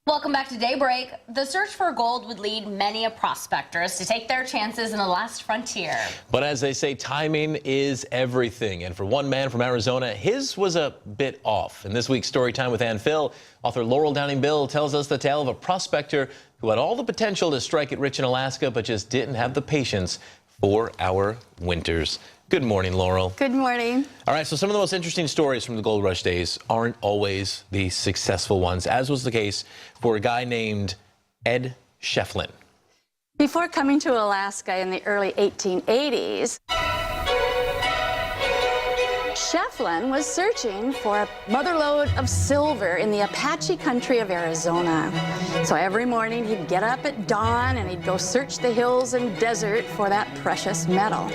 Welcome back to Daybreak. The search for gold would lead many prospectors to take their chances in the last frontier. But as they say, timing is everything. And for one man from Arizona, his was a bit off. In this week's Storytime with Ann Phil, author Laurel Downing Bills tells us the tale of a prospector who had all the potential to strike it rich in Alaska, but just didn't have the patience for our winters. Good morning, Laurel. Good morning. All right, so some of the most interesting stories from the gold rush days aren't always the successful ones, as was the case for a guy named Ed Schiefflin. Before coming to Alaska in the early 1880s, Schiefflin was searching for a mother lode of silver in the Apache country of Arizona. So every morning he'd get up at dawn and he'd go search the hills and desert for that precious metal.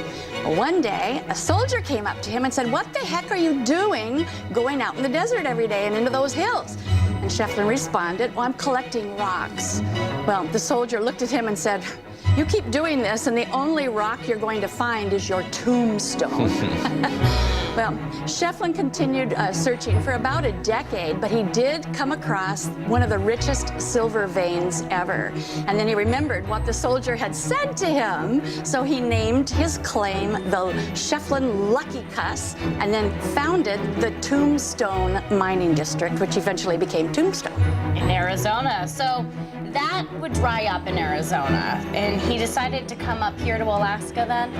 Well, one day, a soldier came up to him and said, "What the heck are you doing going out in the desert every day and into those hills?" And Schiefflin responded, "Well, I'm collecting rocks." Well, the soldier looked at him and said, "You keep doing this and the only rock you're going to find is your tombstone." Well, Schiefflin continued searching for about a decade, but he did come across one of the richest silver veins ever. And then he remembered what the soldier had said to him, so he named his claim the Schiefflin Lucky Cuss, and then founded the Tombstone mining district, which eventually became Tombstone. In Arizona. So that would dry up in Arizona, and he decided to come up here to Alaska then?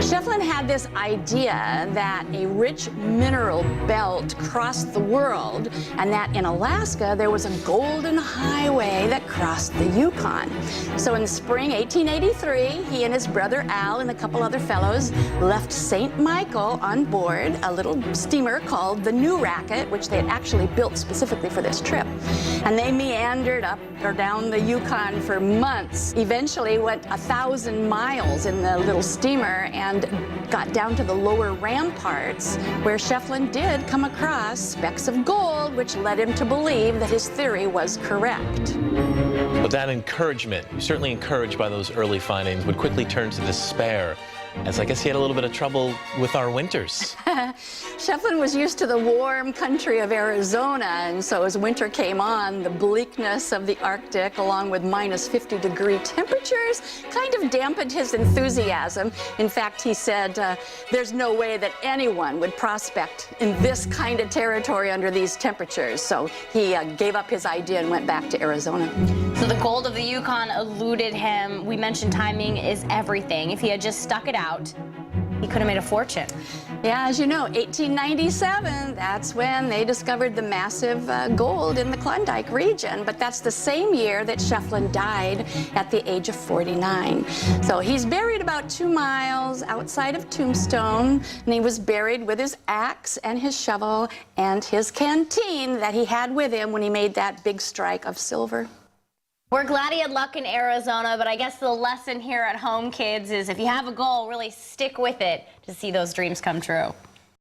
Schiefflin had this idea that a rich mineral belt crossed the world, and that in Alaska there was a golden highway that crossed the Yukon. So in the spring 1883, he and his brother Al and a couple other fellows left St. Michael on board a little steamer called the New Racket, which they had actually built specifically for this trip. And they meandered up or down the Yukon for months, eventually went 1,000 miles in the little steamer and got down to the lower ramparts, where Schiefflin did come across specks of gold, which led him to believe that his theory was correct. But that encouragement, certainly encouraged by those early findings, would quickly turn to despair, as I guess he had a little bit of trouble with our winters. Schiefflin was used to the warm country of Arizona, and so as winter came on, the bleakness of the Arctic, along with minus 50-degree temperatures, kind of dampened his enthusiasm. In fact, he said, there's no way that anyone would prospect in this kind of territory under these temperatures. So he gave up his idea and went back to Arizona. So the gold of the Yukon eluded him. We mentioned timing is everything. If he had just stuck it out, he could have made a fortune. Yeah, as you know, 1897, that's when they discovered the massive gold in the Klondike region. But that's the same year that Schiefflin died at the age of 49. So he's buried about 2 miles outside of Tombstone, and he was buried with his axe and his shovel and his canteen that he had with him when he made that big strike of silver. We're glad he had luck in Arizona, but I guess the lesson here at home, kids, is if you have a goal, really stick with it to see those dreams come true.